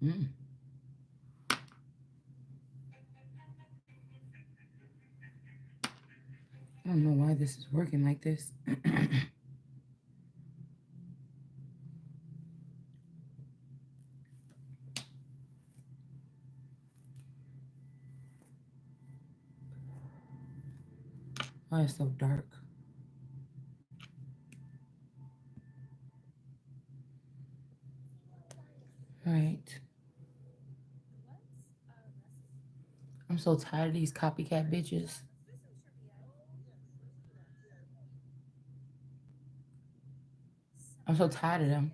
Mm. I don't know why this is working like this. Why it's so dark? All right. I'm so tired of these copycat bitches. I'm so tired of them.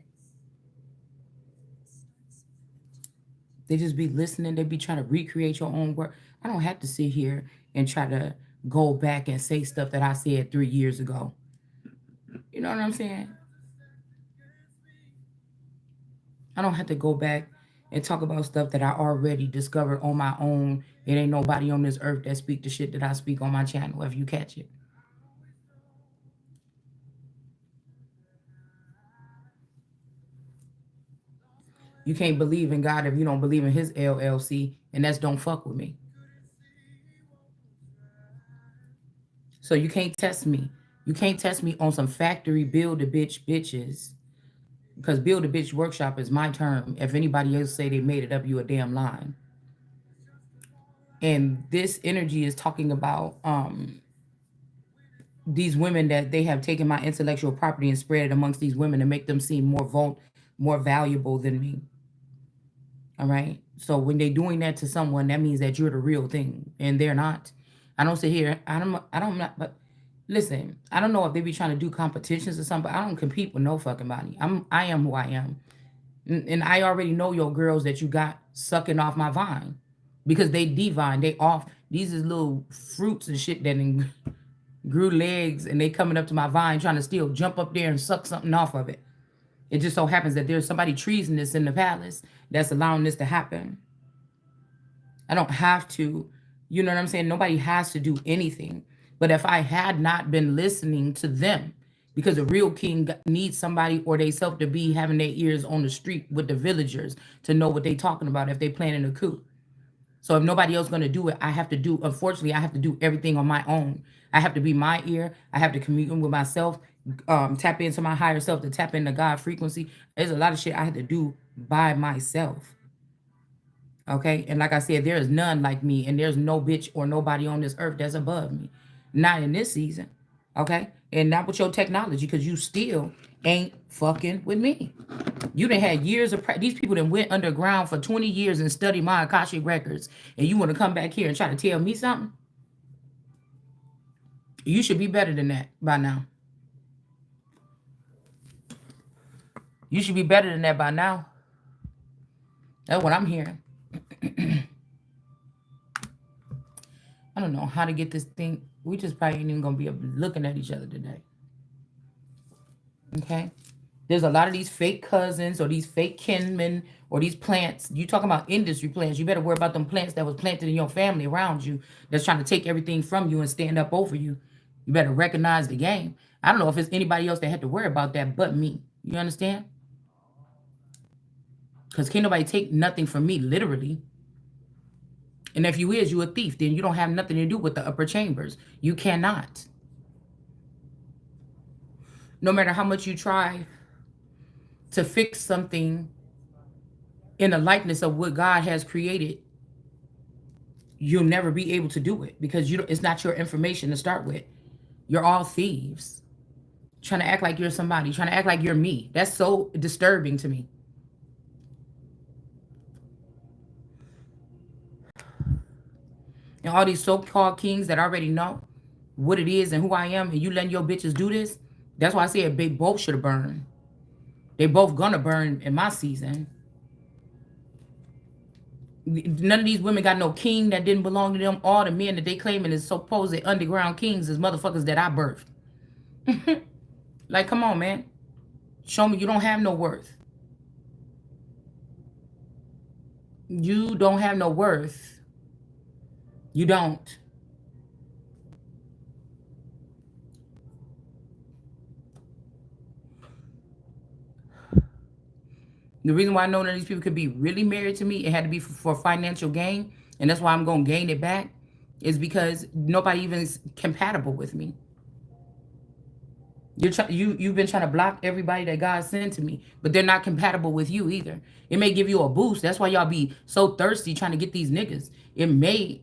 They just be listening. They be trying to recreate your own work. I don't have to sit here and try to go back and say stuff that I said 3 years ago. You know what I'm saying? I don't have to go back and talk about stuff that I already discovered on my own. It ain't nobody on this earth that speak the shit that I speak on my channel if you catch it. You can't believe in God if you don't believe in his LLC, and that's don't fuck with me. So you can't test me. You can't test me on some factory build a bitch bitches. Because build a bitch workshop is my term. If anybody else say they made it up, you a damn line. And this energy is talking about these women that they have taken my intellectual property and spread it amongst these women to make them seem more valuable than me. All right. So when they're doing that to someone, that means that you're the real thing, and they're not. I don't sit here. I don't. Not, but listen, I don't know if they be trying to do competitions or something. But I don't compete with no fucking body. I am who I am, and I already know your girls that you got sucking off my vine, because they divine. They off. These is little fruits and shit that grew legs, and they coming up to my vine trying to still jump up there and suck something off of it. It just so happens that there's somebody treasonous in the palace that's allowing this to happen. I don't have to, you know what I'm saying? Nobody has to do anything. But if I had not been listening to them, because a real king needs somebody or they self to be having their ears on the street with the villagers to know what they talking about if they planning a coup. So if nobody else gonna do it, I have to do. Unfortunately, I have to do everything on my own. I have to be my ear. I have to commune with myself, tap into my higher self, to tap into God frequency. There's a lot of shit I had to do by myself. Okay, and like I said, there is none like me, and there's no bitch or nobody on this earth that's above me. Not in this season. Okay, and not with your technology, because you still ain't fucking with me. You done had years of these people that went underground for 20 years and studied my Akashic records, and you want to come back here and try to tell me something? You should be better than that by now. You should be better than that by now. That's what I'm hearing. I don't know how to get this thing. We just probably ain't even gonna be looking at each other today. Okay. There's a lot of these fake cousins or these fake kinmen or these plants. You talking about industry plants. You better worry about them plants that was planted in your family around you that's trying to take everything from you and stand up over you. You better recognize the game. I don't know if it's anybody else that had to worry about that but me. You understand? Because can't nobody take nothing from me, literally. And if you is, you a thief. Then you don't have nothing to do with the upper chambers. You cannot. No matter how much you try to fix something in the likeness of what God has created, you'll never be able to do it because it's not your information to start with. You're all thieves. Trying to act like you're somebody, trying to act like you're me. That's so disturbing to me. And all these so-called kings that already know what it is and who I am, and you letting your bitches do this. That's why I said they both should have burned. They both gonna burn in my season. None of these women got no king that didn't belong to them. All the men that they claiming is supposed underground kings is motherfuckers that I birthed. Like, come on, man. Show me you don't have no worth. You don't have no worth. You don't. The reason why I know that these people could be really married to me, it had to be for financial gain, and that's why I'm gonna gain it back, is because nobody even is compatible with me. You've been trying to block everybody that God sent to me, but they're not compatible with you either. It may give you a boost. That's why y'all be so thirsty trying to get these niggas. It may,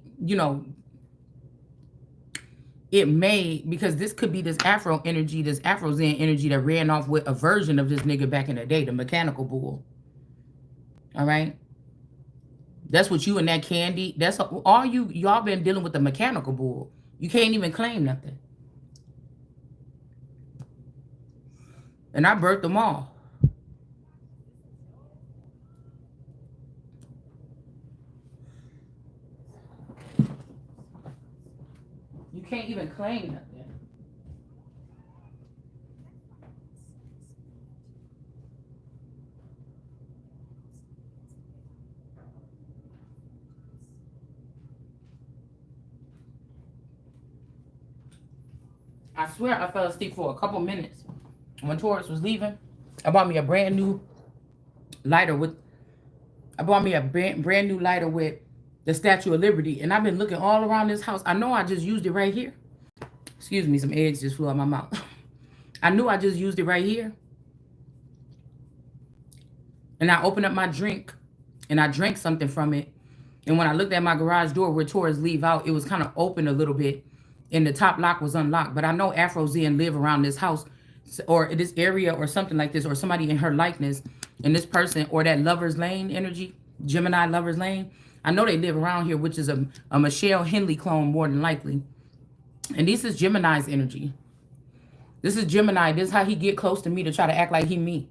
it may, because this could be this Afro energy, this Afro Zen energy that ran off with a version of this nigga back in the day, the mechanical bull. All right. That's what you and that Candy. That's all y'all been dealing with the mechanical bull. You can't even claim nothing. And I birthed them all. You can't even claim nothing. I swear I fell asleep for a couple minutes when Taurus was leaving. I bought me a brand new lighter with. I bought me a brand new lighter with the Statue of Liberty, and I've been looking all around this house. I know I just used it right here. Excuse me, some eggs just flew out my mouth. I knew I just used it right here. And I opened up my drink, and I drank something from it. And when I looked at my garage door where Taurus leave out, it was kind of open a little bit, and the top lock was unlocked. But I know Afro Zen live around this house or this area or something like this, or somebody in her likeness, and this person, or that Lover's Lane energy, Gemini Lover's Lane. I know they live around here, which is a Michelle Henley clone more than likely. And this is Gemini's energy. This is Gemini. This is how he get close to me to try to act like he me.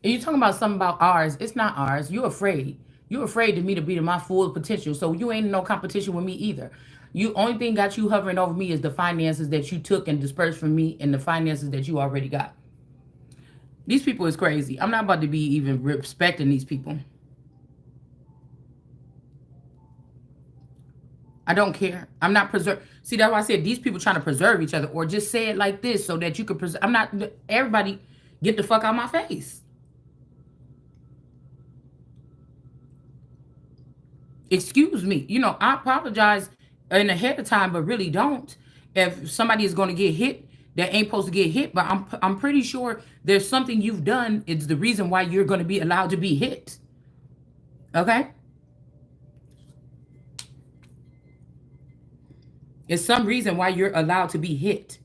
And you're talking about something about ours. It's not ours. You're afraid. You're afraid of me to be to my full potential. So you ain't in no competition with me either. You only thing got you hovering over me is the finances that you took and dispersed from me, and the finances that you already got. These people is crazy. I'm not about to be even respecting these people. I don't care. I'm not preserve. See, that's why I said these people trying to preserve each other, or just say it like this so that you could preserve. I'm not. Everybody, get the fuck out of my face. Excuse me. I apologize in ahead of time, but really don't. If somebody is going to get hit that ain't supposed to get hit, but I'm pretty sure there's something you've done. It's the reason why you're going to be allowed to be hit. Okay? It's some reason why you're allowed to be hit.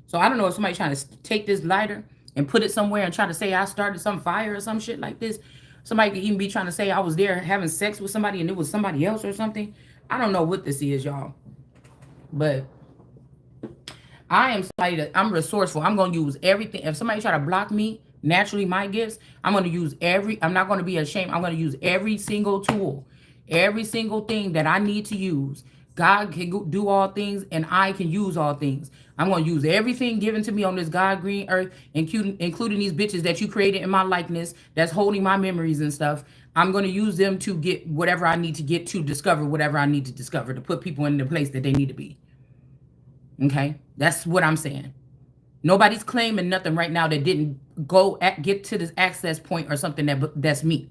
So I don't know if somebody's trying to take this lighter and put it somewhere and try to say I started some fire or some shit like this. Somebody could even be trying to say I was there having sex with somebody and it was somebody else or something. I don't know what this is, y'all. But I am somebody that I'm resourceful. I'm going to use everything. If somebody try to block me, naturally my gifts, I'm going to use I'm not going to be ashamed. I'm going to use every single tool, every single thing that I need to use. God can do all things and I can use all things. I'm going to use everything given to me on this God green earth, including these bitches that you created in my likeness that's holding my memories and stuff. I'm going to use them to get whatever I need to get, to discover whatever I need to discover, to put people in the place that they need to be. Okay? That's what I'm saying. Nobody's claiming nothing right now that didn't get to this access point or something that's me.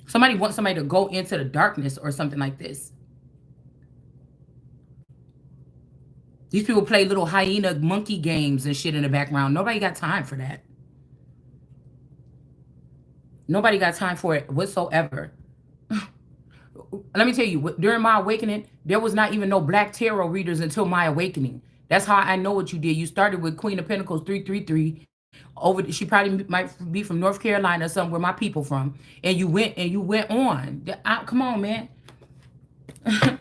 Somebody wants somebody to go into the darkness or something like this. These people play little hyena monkey games and shit in the background. Nobody got time for that. Nobody got time for it whatsoever. Let me tell you, during my awakening, there was not even no black tarot readers until my awakening. That's how I know what you did. You started with Queen of Pentacles 333. She probably might be from North Carolina or somewhere my people from. And you went on. Come on, man.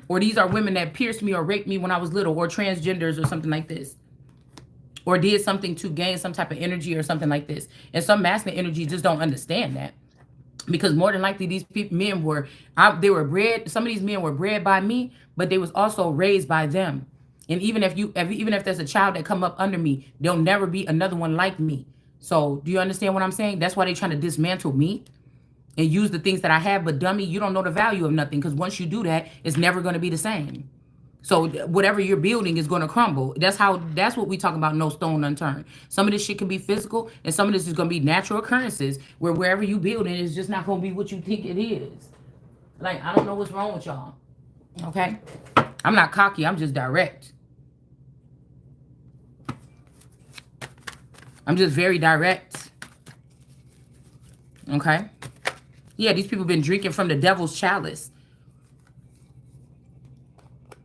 Or these are women that pierced me or raped me when I was little, or transgenders or something like this. Or did something to gain some type of energy or something like this. And some masculine energy just don't understand that. Because more than likely these men were bred, some of these men were bred by me, but they was also raised by them. And even if there's a child that come up under me, there'll never be another one like me. So do you understand what I'm saying? That's why they're trying to dismantle me and use the things that I have. But dummy, you don't know the value of nothing, because once you do that, it's never going to be the same. So whatever you're building is going to crumble. That's what we talk about, no stone unturned. Some of this shit can be physical, and some of this is going to be natural occurrences where wherever you building is just not going to be what you think it is. Like, I don't know what's wrong with y'all. Okay? I'm not cocky. I'm just direct. I'm just very direct. Okay? Yeah, these people been drinking from the devil's chalice.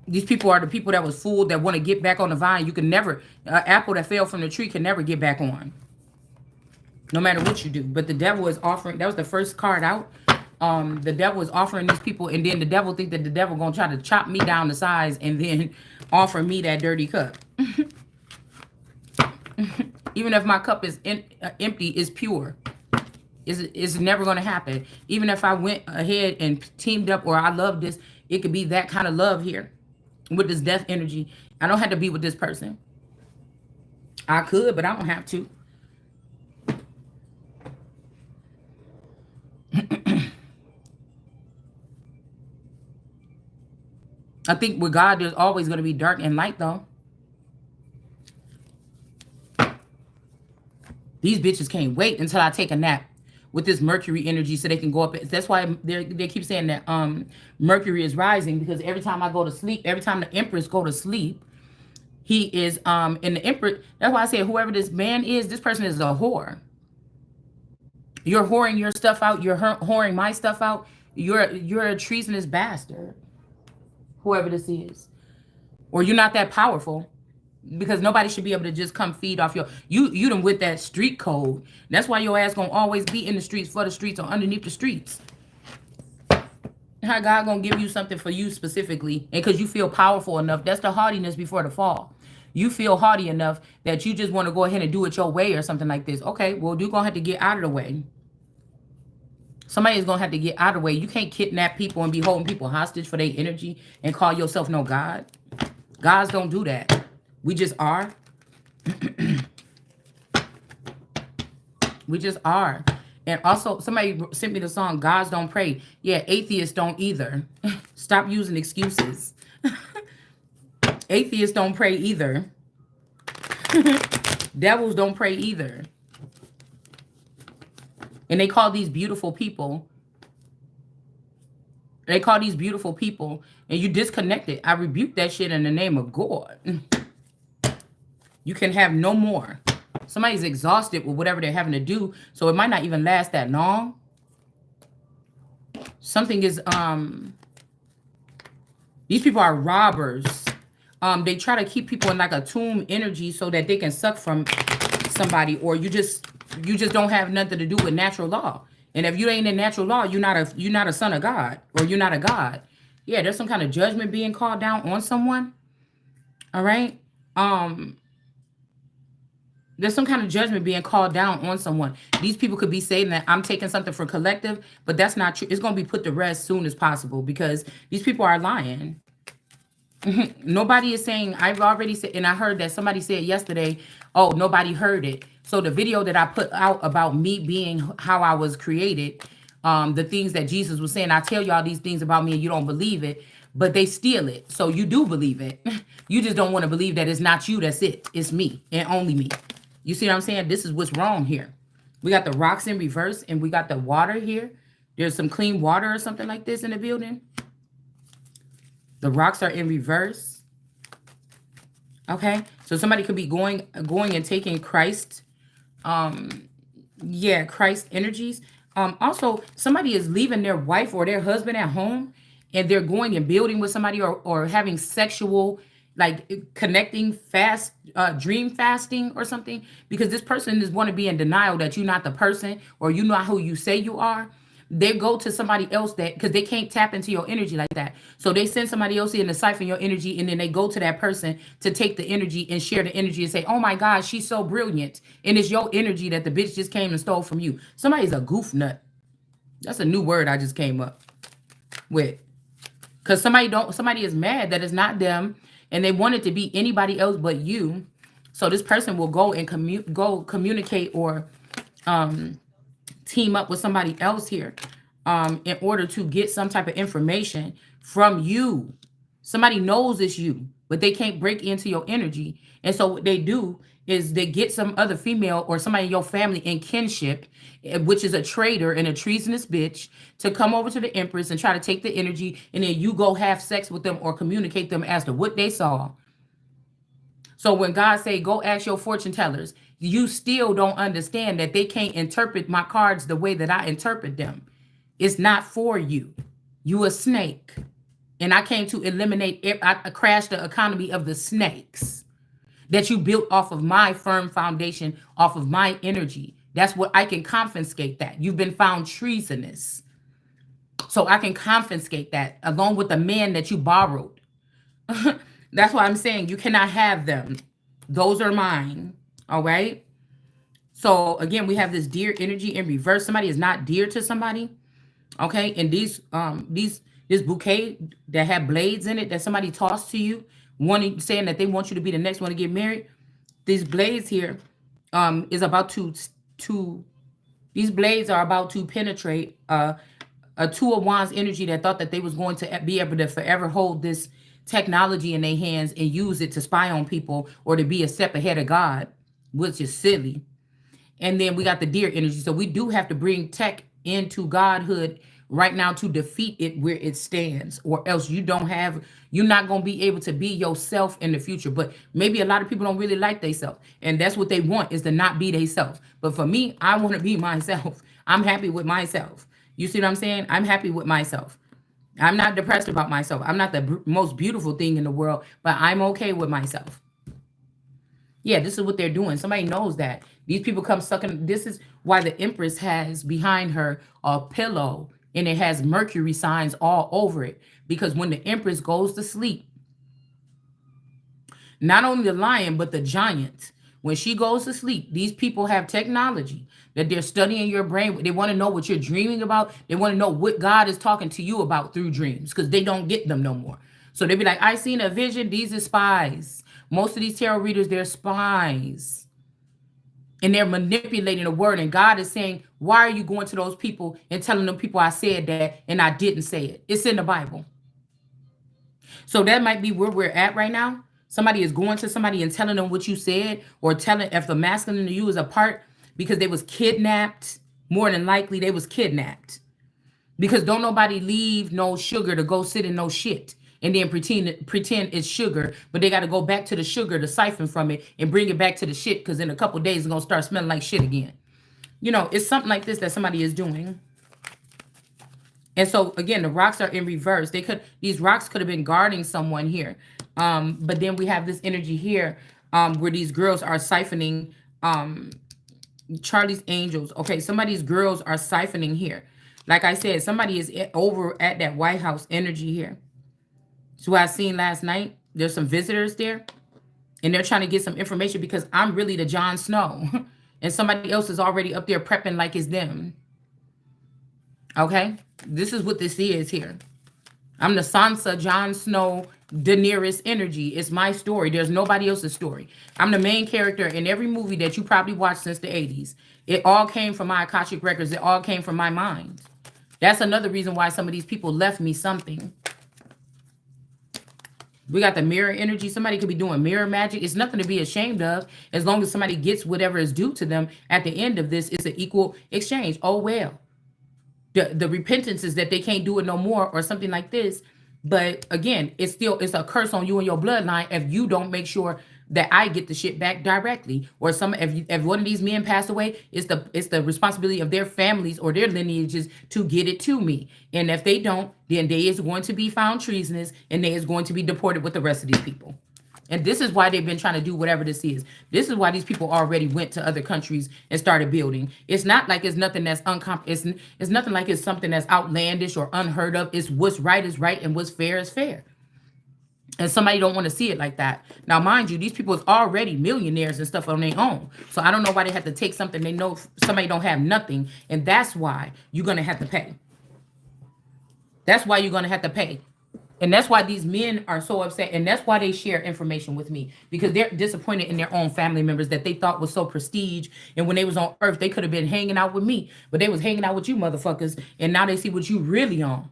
These people are the people that was fooled, that want to get back on the vine. You can never, apple that fell from the tree can never get back on. No matter what you do. But the devil is offering, that was the first card out. The devil is offering these people, and then the devil think that the devil going to try to chop me down to size and then offer me that dirty cup. Even if my cup is empty, it's pure. It's never going to happen. Even if I went ahead and teamed up, or I love this, it could be that kind of love here with this death energy. I don't have to be with this person. I could, but I don't have to. I think with God, there's always going to be dark and light, though. These bitches can't wait until I take a nap with this Mercury energy so they can go up. That's why they keep saying that Mercury is rising, because every time I go to sleep, every time the Empress go to sleep, he is in the Empress. That's why I say whoever this man is, this person is a whore. You're whoring your stuff out. You're whoring my stuff out. You're a treasonous bastard. Whoever this is, or you're not that powerful, because nobody should be able to just come feed off you done with that street code. That's why your ass gonna always be in the streets, for the streets, or underneath the streets. How God gonna give you something for you specifically, and because you feel powerful enough. That's the haughtiness before the fall. You feel haughty enough that you just want to go ahead and do it your way or something like this. Okay, well, you're gonna have to get out of the way. Somebody is going to have to get out of the way. You can't kidnap people and be holding people hostage for their energy and call yourself no God. Gods don't do that. We just are. We just are. And also, somebody sent me the song, Gods Don't Pray. Yeah, atheists don't either. Stop using excuses. Atheists don't pray either. Devils don't pray either. And they call these beautiful people. They call these beautiful people. And you disconnected. I rebuke that shit in the name of God. You can have no more. Somebody's exhausted with whatever they're having to do. So it might not even last that long. Something is, these people are robbers. They try to keep people in like a tomb energy so that they can suck from somebody, or you just don't have nothing to do with natural law. And if you ain't in natural law, you're not a son of God, or you're not a God. Yeah, there's some kind of judgment being called down on someone. All right. There's some kind of judgment being called down on someone. These people could be saying that I'm taking something for collective, but that's not true. It's going to be put to rest as soon as possible, because these people are lying. Nobody is saying, I've already said, and I heard that somebody said yesterday, oh, nobody heard it. So the video that I put out about me being how I was created, the things that Jesus was saying, I tell y'all these things about me and you don't believe it, but they steal it. So you do believe it. You just don't want to believe that it's not you, that's it. It's me and only me. You see what I'm saying? This is what's wrong here. We got the rocks in reverse and we got the water here. There's some clean water or something like this in the building. The rocks are in reverse. Okay. So somebody could be going and taking Christ. Yeah, Christ energies. Also, somebody is leaving their wife or their husband at home, and they're going and building with somebody, or having sexual, like connecting dream fasting or something, because this person is want to be in denial that you're not the person, or you're not who you say you are. They go to somebody else because they can't tap into your energy like that. So they send somebody else in to siphon your energy, and then they go to that person to take the energy and share the energy and say, oh my God, she's so brilliant. And it's your energy that the bitch just came and stole from you. Somebody's a goof nut. That's a new word I just came up with. Because somebody is mad that it's not them, and they want it to be anybody else but you. So this person will go and communicate or team up with somebody else here in order to get some type of information from you. Somebody knows it's you, but they can't break into your energy. And so what they do is they get some other female or somebody in your family in kinship, which is a traitor and a treasonous bitch, to come over to the Empress and try to take the energy, and then you go have sex with them or communicate them as to what they saw. So when God say, go ask your fortune tellers, you still don't understand that they can't interpret my cards the way that I interpret them. It's not for you. You a snake. And I came to eliminate it. I crashed the economy of the snakes that you built off of my firm foundation, off of my energy. That's what I can confiscate that. You've been found treasonous. So I can confiscate that along with the man that you borrowed. That's why I'm saying you cannot have them. Those are mine. All right. So again, we have this dear energy in reverse. Somebody is not dear to somebody. Okay. And this bouquet that had blades in it that somebody tossed to you, wanting saying that they want you to be the next one to get married. These blades here is about to these blades are about to penetrate a two of wands energy that thought that they was going to be able to forever hold this technology in their hands and use it to spy on people or to be a step ahead of God, which is silly. And then we got the deer energy. So we do have to bring tech into godhood right now to defeat it where it stands, or else you're not going to be able to be yourself in the future. But maybe a lot of people don't really like themselves, and that's what they want, is to not be themselves. But for me, I want to be myself. I'm happy with myself. You see what I'm saying? I'm happy with myself. I'm not depressed about myself. I'm not the most beautiful thing in the world, but I'm okay with myself. Yeah, this is what they're doing. Somebody knows that. These people come sucking. This is why the Empress has behind her a pillow and it has Mercury signs all over it. Because when the Empress goes to sleep, not only the lion, but the giant, when she goes to sleep, these people have technology that they're studying your brain. They want to know what you're dreaming about. They want to know what God is talking to you about through dreams, because they don't get them no more. So they be like, I seen a vision. These are spies. Most of these tarot readers, they're spies. And they're manipulating the word. And God is saying, why are you going to those people and telling them people I said that and I didn't say it? It's in the Bible. So that might be where we're at right now. Somebody is going to somebody and telling them what you said, or telling if the masculine to you is a part because they was kidnapped. More than likely they was kidnapped, because don't nobody leave no sugar to go sit in no shit and then pretend it's sugar, but they got to go back to the sugar to siphon from it and bring it back to the shit, because in a couple days it's gonna start smelling like shit again. It's something like this that somebody is doing. And so again, the rocks are in reverse. These rocks could have been guarding someone here. But then we have this energy here where these girls are siphoning Charlie's Angels. Okay, somebody's girls are siphoning here. Like I said, somebody is over at that White House energy here. So I seen last night, there's some visitors there, and they're trying to get some information because I'm really the Jon Snow. And somebody else is already up there prepping like it's them. Okay? This is what this is here. I'm the Sansa, Jon Snow, Daenerys energy. It's my story. There's nobody else's story. I'm the main character in every movie that you probably watched since the 80s. It all came from my Akashic records. It all came from my mind. That's another reason why some of these people left me something. We got the mirror energy. Somebody could be doing mirror magic. It's nothing to be ashamed of, as long as somebody gets whatever is due to them. At the end of this, it's an equal exchange. Oh, well. The repentance is that they can't do it no more or something like this. But again, it's a curse on you and your bloodline if you don't make sure that I get the shit back directly. Or if one of these men pass away, it's the responsibility of their families or their lineages to get it to me. And if they don't, then they is going to be found treasonous and they is going to be deported with the rest of these people. And this is why they've been trying to do whatever this is. This is why these people already went to other countries and started building. It's not like it's nothing that's it's nothing like it's something that's outlandish or unheard of. It's what's right is right and what's fair is fair. And somebody don't want to see it like that. Now, mind you, these people is already millionaires and stuff on their own. So I don't know why they have to take something they know somebody don't have nothing. And that's why you're going to have to pay. That's why you're going to have to pay. And that's why these men are so upset. And that's why they share information with me, because they're disappointed in their own family members that they thought was so prestige. And when they was on earth, they could have been hanging out with me, but they was hanging out with you motherfuckers. And now they see what you really on.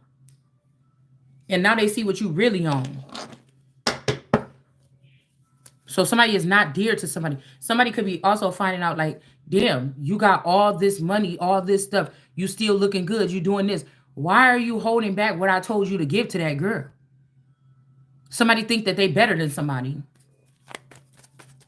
And now they see what you really own. So somebody is not dear to somebody. Somebody could be also finding out like, damn, you got all this money, all this stuff. You still looking good. You doing this. Why are you holding back what I told you to give to that girl? Somebody think that they better than somebody.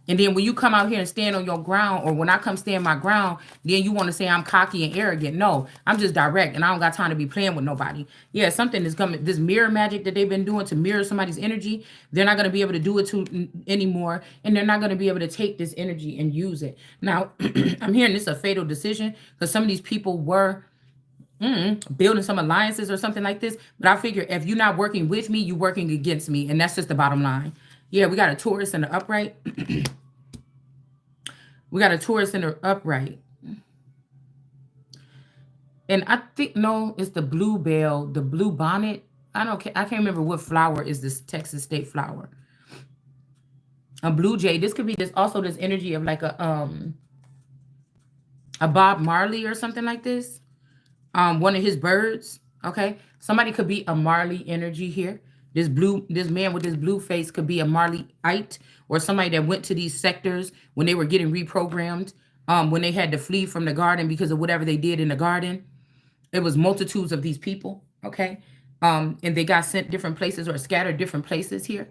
And then when you come out here and stand on your ground, or when I come stand my ground, then you want to say I'm cocky and arrogant. No, I'm just direct, and I don't got time to be playing with nobody. Yeah, something is coming. This mirror magic that they've been doing to mirror somebody's energy, they're not going to be able to do it to anymore, and they're not going to be able to take this energy and use it. Now, I'm hearing this is a fatal decision because some of these people were building some alliances or something like this. But I figure if you're not working with me, you're working against me, and that's just the bottom line. Yeah, we got a Taurus in the upright. We got a Taurus in the upright. And I think, no, it's the bluebell, the blue bonnet. I can't remember what flower is this Texas state flower. A blue jay. This could be also this energy of like a Bob Marley or something like this. One of his birds. Okay. Somebody could be a Marley energy here. This man with this blue face could be a Marleyite, or somebody that went to these sectors when they were getting reprogrammed, when they had to flee from the garden because of whatever they did in the garden. It was multitudes of these people, okay? And they got sent different places or scattered different places here,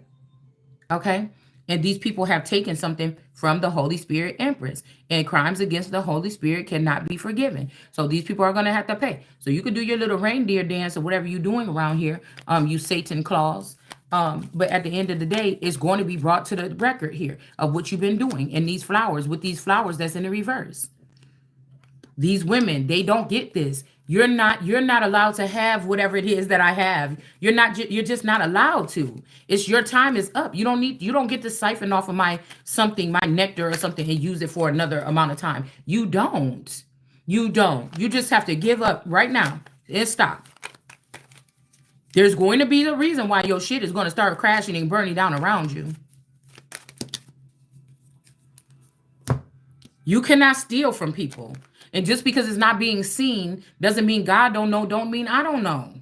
okay? And these people have taken something from the Holy Spirit Empress. And crimes against the Holy Spirit cannot be forgiven. So these people are going to have to pay. So you can do your little reindeer dance or whatever you're doing around here, you Satan claws. But at the end of the day, it's going to be brought to the record here of what you've been doing. And these flowers, with these flowers that's in the reverse. These women, they don't get this. You're not allowed to have whatever it is that I have. You're just not allowed to. It's your time is up. You don't get to siphon off of my nectar or something and use it for another amount of time. You don't. You just have to give up right now and stop. There's going to be the reason why your shit is going to start crashing and burning down around you. You cannot steal from people. And just because it's not being seen doesn't mean God don't know, don't mean I don't know.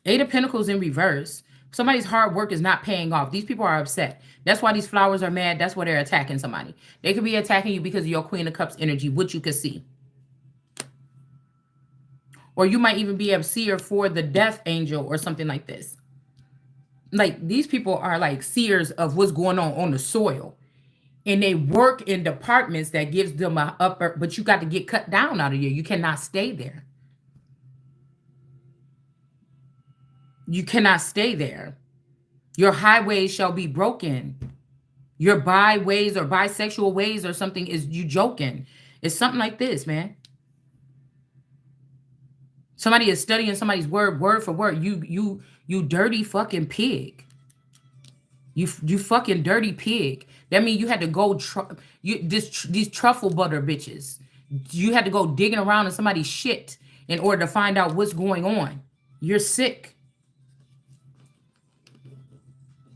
Eight of Pentacles in reverse. Somebody's hard work is not paying off. These people are upset. That's why these flowers are mad. That's why they're attacking somebody. They could be attacking you because of your Queen of Cups energy, which you could see. Or you might even be a seer for the death angel or something like this. Like these people are like seers of what's going on the soil. And they work in departments that gives them an upper, but you got to get cut down out of here. You cannot stay there. You cannot stay there. Your highways shall be broken. Your byways or bisexual ways or something is you joking. It's something like this, man. Somebody is studying somebody's word for word. You dirty fucking pig. You fucking dirty pig. That means you had to go these truffle butter bitches. You had to go digging around in somebody's shit in order to find out what's going on. You're sick.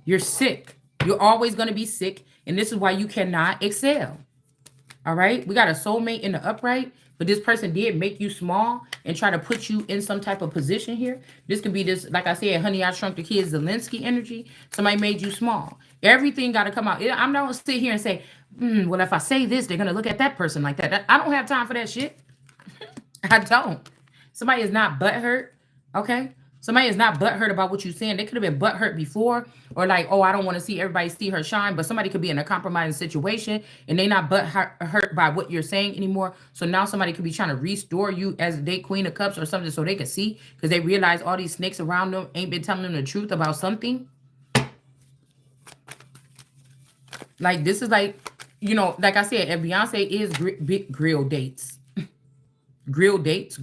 You're sick. You're always going to be sick, and this is why you cannot excel. All right? We got a soulmate in the upright, but this person did make you small and try to put you in some type of position here. This could be this, like I said, Honey, I Shrunk the Kids, Zelensky energy. Somebody made you small. Everything got to come out. I'm not going to sit here and say, well, if I say this, they're going to look at that person like that. I don't have time for that shit. I don't. Somebody is not butthurt, okay? Somebody is not butthurt about what you're saying. They could have been butthurt before, or like, oh, I don't want to see everybody see her shine. But somebody could be in a compromising situation and they not butthurt by what you're saying anymore. So now somebody could be trying to restore you as the Queen of Cups or something so they can see, because they realize all these snakes around them ain't been telling them the truth about something. Like this is like, you know, like I said, if Beyonce is big grill dates. Grilled dates.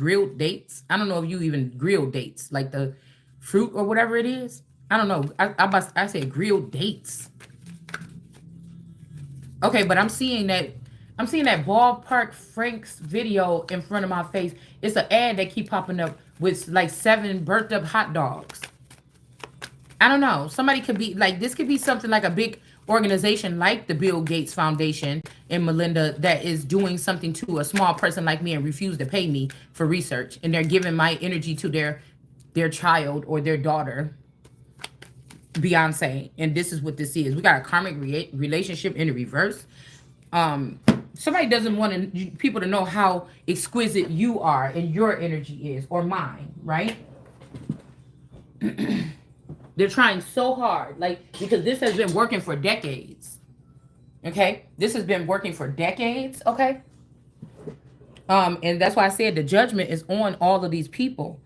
I don't know if you even grill dates, like the fruit or whatever it is. I don't know. I said grilled dates. Okay, but I'm seeing that Ballpark Frank's video in front of my face. It's an ad that keep popping up with like 7 burnt up hot dogs. I don't know. Somebody could be like, this could be something like a big organization like the Bill Gates Foundation and Melinda that is doing something to a small person like me and refuse to pay me for research. And they're giving my energy to their their child or their daughter Beyonce. And this is what this is. We got a karmic relationship in the reverse. Somebody doesn't want people to know how exquisite you are and your energy is, or mine, right? They're trying so hard, like, because this has been working for decades. Okay, this has been working for decades. Okay, and that's why I said the judgment is on all of these people,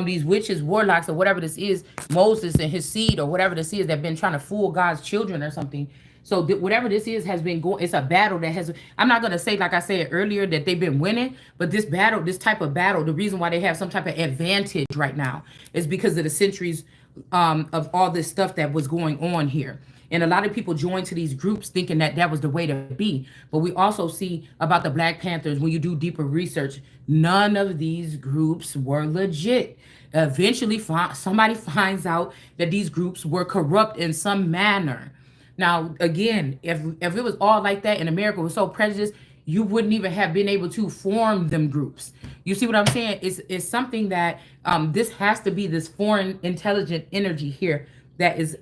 these witches, warlocks, or whatever this is, Moses and his seed, or whatever this is, that been trying to fool God's children or something. So whatever this is has been going. It's a battle that has. I'm not gonna say, like I said earlier, that they've been winning, but this battle, this type of battle, the reason why they have some type of advantage right now is because of the centuries of all this stuff that was going on here. And a lot of people join to these groups thinking that that was the way to be. But we also see about the Black Panthers, when you do deeper research, none of these groups were legit. Eventually, somebody finds out that these groups were corrupt in some manner. Now, again, if it was all like that and America was so prejudiced, you wouldn't even have been able to form them groups. You see what I'm saying? It's something that this has to be this foreign intelligent energy here that is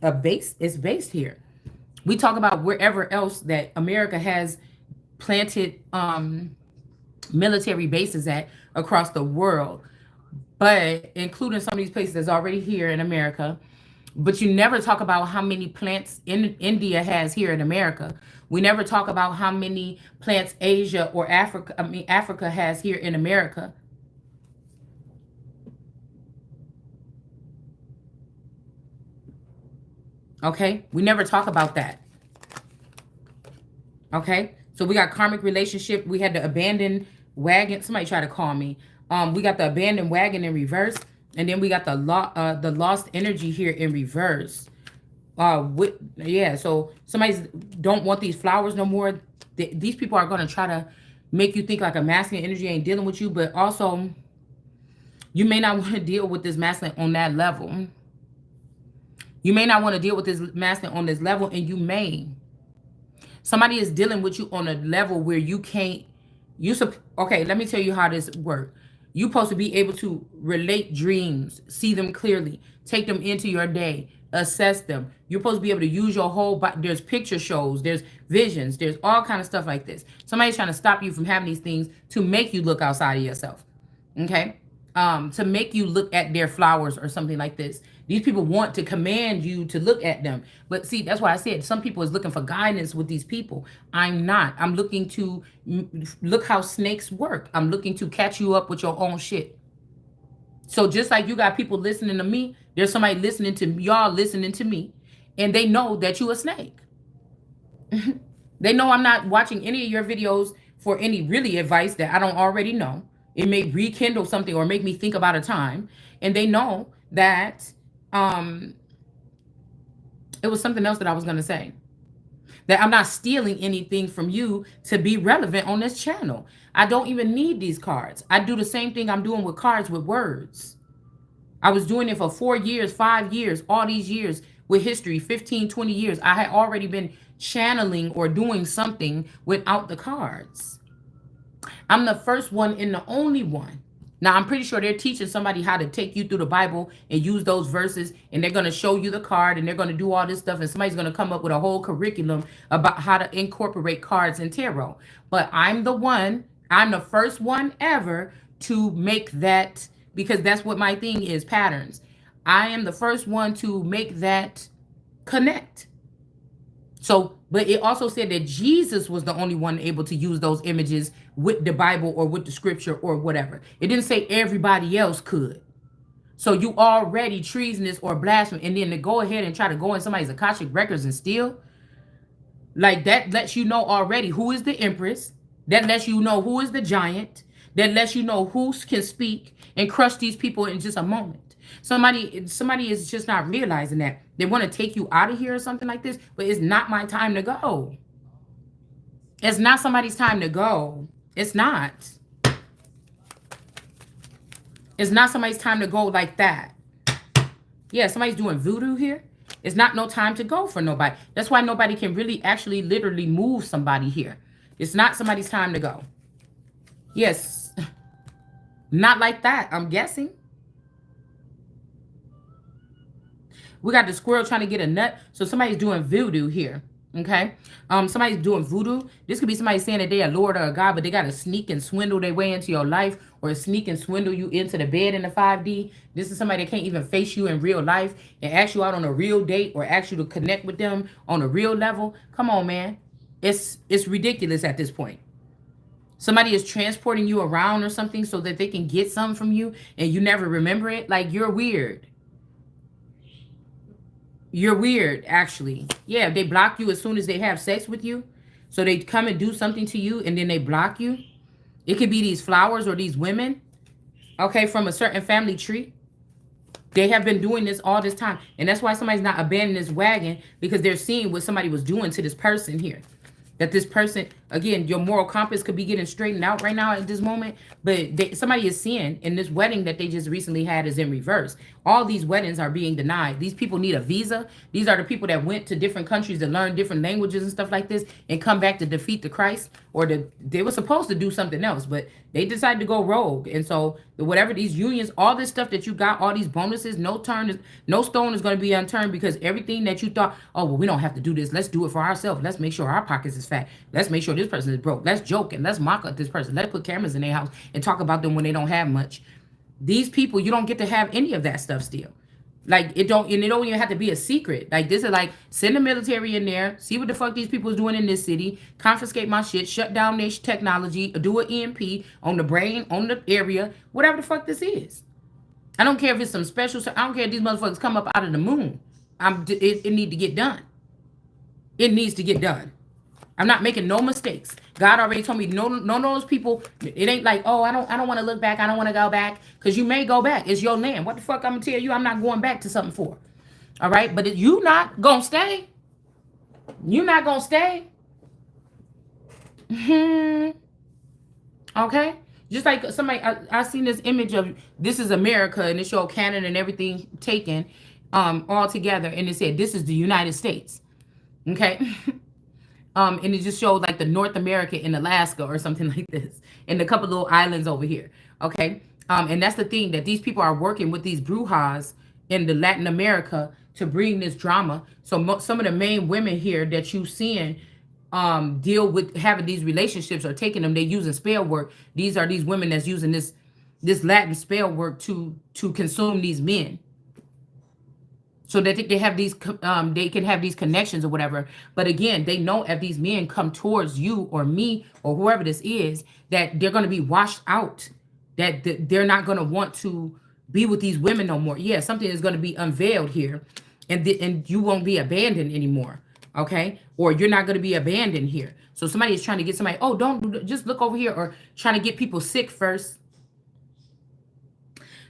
based here. We talk about wherever else that America has planted military bases at across the world, but including some of these places that's already here in America. But you never talk about how many plants India has here in America. We never talk about how many plants Asia or Africa has here in America. Okay, we never talk about that. Okay, so we got karmic relationship. We had the abandoned wagon. Somebody tried to call me. We got the abandoned wagon in reverse, and then we got the lost energy here in reverse. So somebody's don't want these flowers no more. These people are gonna try to make you think like a masculine energy ain't dealing with you, but also you may not want to deal with this masculine on that level. You may not want to deal with this masculine on this level, and you may. Somebody is dealing with you on a level where you can't. Okay, let me tell you how this works. You're supposed to be able to relate dreams, see them clearly, take them into your day, assess them. You're supposed to be able to use your whole body. There's picture shows, there's visions, there's all kind of stuff like this. Somebody's trying to stop you from having these things to make you look outside of yourself. Okay? To make you look at their flowers or something like this. These people want to command you to look at them. But see, that's why I said some people is looking for guidance with these people. I'm not. I'm looking to look how snakes work. I'm looking to catch you up with your own shit. So just like you got people listening to me, there's somebody listening to y'all listening to me, and they know that you a snake. They know I'm not watching any of your videos for any really advice that I don't already know. It may rekindle something or make me think about a time. And they know that it was something else that I was going to say. That I'm not stealing anything from you to be relevant on this channel. I don't even need these cards. I do the same thing I'm doing with cards with words. I was doing it for 4 years, 5 years, all these years with history, 15, 20 years. I had already been channeling or doing something without the cards. I'm the first one and the only one. Now, I'm pretty sure they're teaching somebody how to take you through the Bible and use those verses, and they're going to show you the card, and they're going to do all this stuff, and somebody's going to come up with a whole curriculum about how to incorporate cards in tarot. But I'm the first one ever to make that, because that's what my thing is, patterns. I am the first one to make that connect. So, but it also said that Jesus was the only one able to use those images with the Bible or with the scripture or whatever. It didn't say everybody else could. So you already treasonous or blasphemous, and then to go ahead and try to go in somebody's Akashic records and steal, like that lets you know already who is the Empress. That lets you know who is the giant. That lets you know who can speak and crush these people in just a moment. Somebody is just not realizing that. They want to take you out of here or something like this, but it's not my time to go. It's not somebody's time to go. It's not. It's not somebody's time to go like that. Yeah, somebody's doing voodoo here. It's not no time to go for nobody. That's why nobody can really actually literally move somebody here. It's not somebody's time to go. Yes. Not like that, I'm guessing. We got the squirrel trying to get a nut. So somebody's doing voodoo here. Okay. Somebody's doing voodoo. This could be somebody saying that they are Lord or a God, but they gotta sneak and swindle their way into your life, or sneak and swindle you into the bed in the 5D. This is somebody that can't even face you in real life and ask you out on a real date, or ask you to connect with them on a real level. Come on, man. It's ridiculous at this point. Somebody is transporting you around or something so that they can get something from you and you never remember it. Like, you're weird. You're weird, actually. Yeah, they block you as soon as they have sex with you. So they come and do something to you and then they block you. It could be these flowers or these women, okay, from a certain family tree. They have been doing this all this time. And that's why somebody's not abandoning this wagon, because they're seeing what somebody was doing to this person here. That this person, again, your moral compass could be getting straightened out right now at this moment, but somebody is seeing, and this wedding that they just recently had is in reverse. All these weddings are being denied. These people need a visa. These are the people that went to different countries to learn different languages and stuff like this and come back to defeat the Christ, or they were supposed to do something else, but they decided to go rogue. And so whatever these unions, all this stuff that you got, all these bonuses, no stone is going to be unturned, because everything that you thought, oh, well, we don't have to do this. Let's do it for ourselves. Let's make sure our pockets is fat. Let's make sure this person is broke. Let's joke and let's mock at this person. Let's put cameras in their house and talk about them when they don't have much. These people, you don't get to have any of that stuff still. Like, it don't even have to be a secret. Like, this is like, send the military in there, see what the fuck these people is doing in this city, confiscate my shit, shut down their technology, do an EMP on the brain, on the area, whatever the fuck this is. I don't care if it's some special. I don't care if these motherfuckers come up out of the moon. It need to get done. It needs to get done. I'm not making no mistakes. God already told me no those people. It ain't like, oh, I don't want to look back. I don't want to go back, because you may go back. It's your land. What the fuck I'm gonna tell you? I'm not going back to something for. All right, but you not gonna stay. You not gonna stay. Okay. Just like somebody, I seen this image of, this is America, and it showed Canada and everything taken all together, and it said, this is the United States. Okay. And it just showed like the North America in Alaska or something like this, and a couple little islands over here. Okay. And that's the thing, that these people are working with these brujas in the Latin America to bring this drama. So some of the main women here that you seeing deal with having these relationships or taking them, they using spell work. These are these women that's using this Latin spell work to consume these men, so that they can have these connections or whatever. But again, they know if these men come towards you or me or whoever this is, that they're going to be washed out, that they're not going to want to be with these women no more. Yeah, something is going to be unveiled here, and you won't be abandoned anymore. Okay, or you're not going to be abandoned here. So somebody is trying to get somebody, oh, don't just look over here, or trying to get people sick first.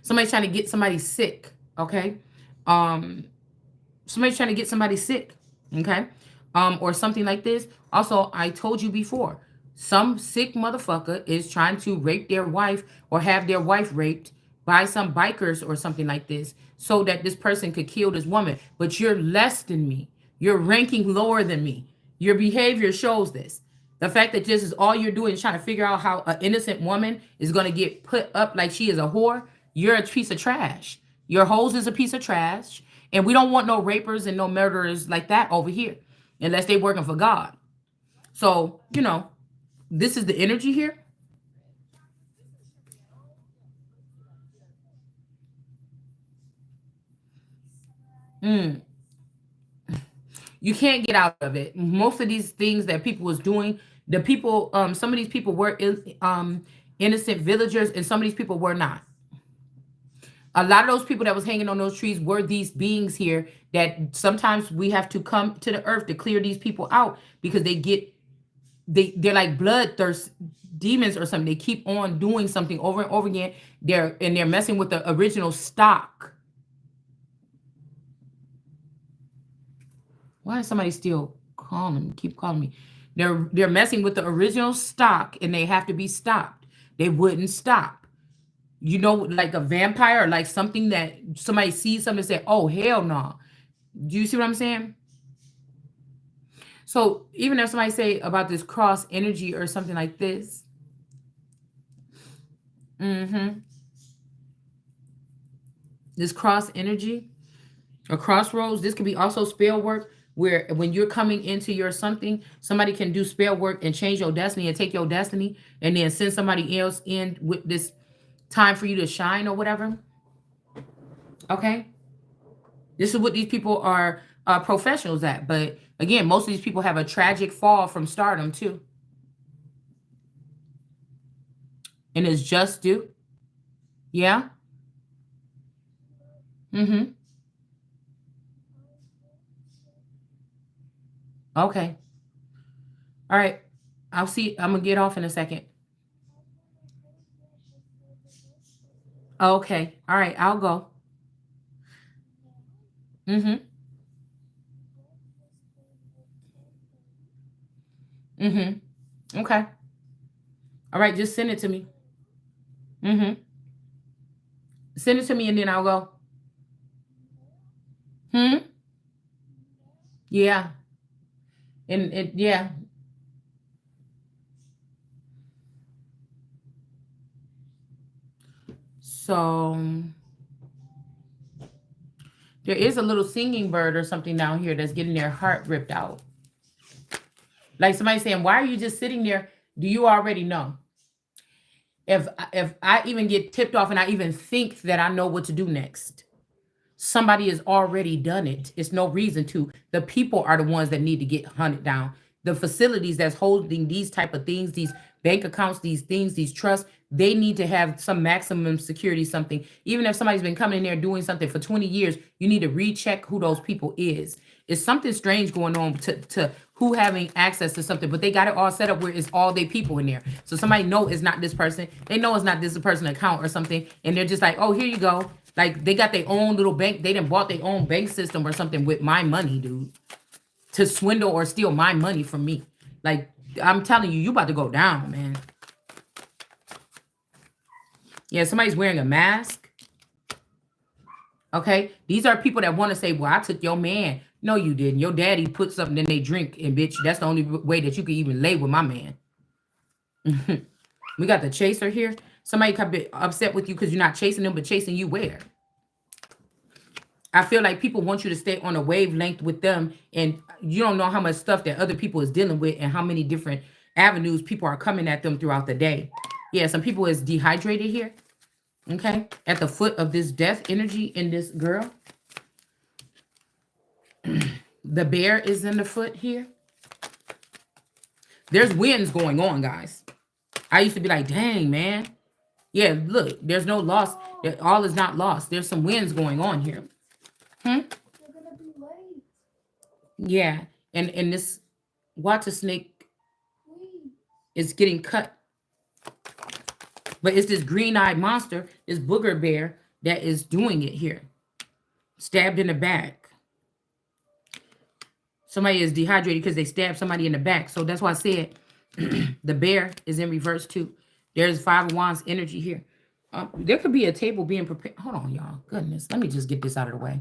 Somebody's trying to get somebody sick. Okay. Somebody's trying to get somebody sick. Okay. Or something like this. Also, I told you before, some sick motherfucker is trying to rape their wife or have their wife raped by some bikers or something like this, so that this person could kill this woman. But you're less than me. You're ranking lower than me. Your behavior shows this. The fact that this is all you're doing is trying to figure out how an innocent woman is going to get put up like she is a whore. You're a piece of trash. Your hose is a piece of trash. And we don't want no rapers and no murderers like that over here, unless they working for God. So, this is the energy here. Mm. You can't get out of it. Most of these things that people was doing, the people, some of these people were innocent villagers, and some of these people were not. A lot of those people that was hanging on those trees were these beings here, that sometimes we have to come to the earth to clear these people out, because they're like bloodthirst demons or something. They keep on doing something over and over again. They're messing with the original stock. Why is somebody still keep calling me? They're messing with the original stock, and they have to be stopped. They wouldn't stop. Like a vampire, or like something that somebody sees something and say, oh, hell no. Do you see what I'm saying? So even if somebody say about this cross energy or something like this, this cross energy, A crossroads. This could be also spell work, where when you're coming into your something, somebody can do spell work and change your destiny and take your destiny and then send somebody else in with this time for you to shine or whatever. Okay. This is what these people are professionals at. But again, most of these people have a tragic fall from stardom too. And it's just due. Yeah. Mm-hmm. Okay. All right. I'll see. I'm gonna get off in a second. Okay. All right. I'll go. Mm-hmm. Mm-hmm. Okay. All right. Just send it to me. Mm-hmm. Send it to me and then I'll go. Hmm. Yeah. And it yeah. So there is a little singing bird or something down here that's getting their heart ripped out. Like somebody saying, "Why are you just sitting there? Do you already know?" If I even get tipped off and I even think that I know what to do next, somebody has already done it. It's no reason to. The people are the ones that need to get hunted down. The facilities that's holding these type of things, these bank accounts, these things, these trusts, they need to have some maximum security, something. Even if somebody's been coming in there doing something for 20 years, you need to recheck who those people is. It's something strange going on to who having access to something, but they got it all set up where it's all they people in there. So somebody know it's not this person. They know it's not this person account or something, and they're just like, oh, here you go. Like they got their own little bank. They done bought their own bank system or something with my money, dude, to swindle or steal my money from me. Like I'm telling you, you about to go down, man. Yeah, somebody's wearing a mask. Okay, these are people that want to say, "Well, I took your man." No, you didn't. Your daddy put something in they drink, and bitch, that's the only way that you can even lay with my man. We got the chaser here. Somebody could be upset with you because you're not chasing them, but chasing you where? I feel like people want you to stay on a wavelength with them, and you don't know how much stuff that other people is dealing with and how many different avenues people are coming at them throughout the day. Yeah, some people is dehydrated here. Okay, at the foot of this death energy in this girl. The bear is in the foot here. There's winds going on, guys. I used to be like, dang, man. Yeah, look, there's no loss. All is not lost. There's some winds going on here. Hmm? Yeah, and this water snake is getting cut. But it's this green-eyed monster, this booger bear, that is doing it here. Stabbed in the back. Somebody is dehydrated because they stabbed somebody in the back. So that's why I said the bear is in reverse too. There's Five of Wands energy here. There could be a table being prepared. Hold on, y'all. Goodness. Let me just get this out of the way.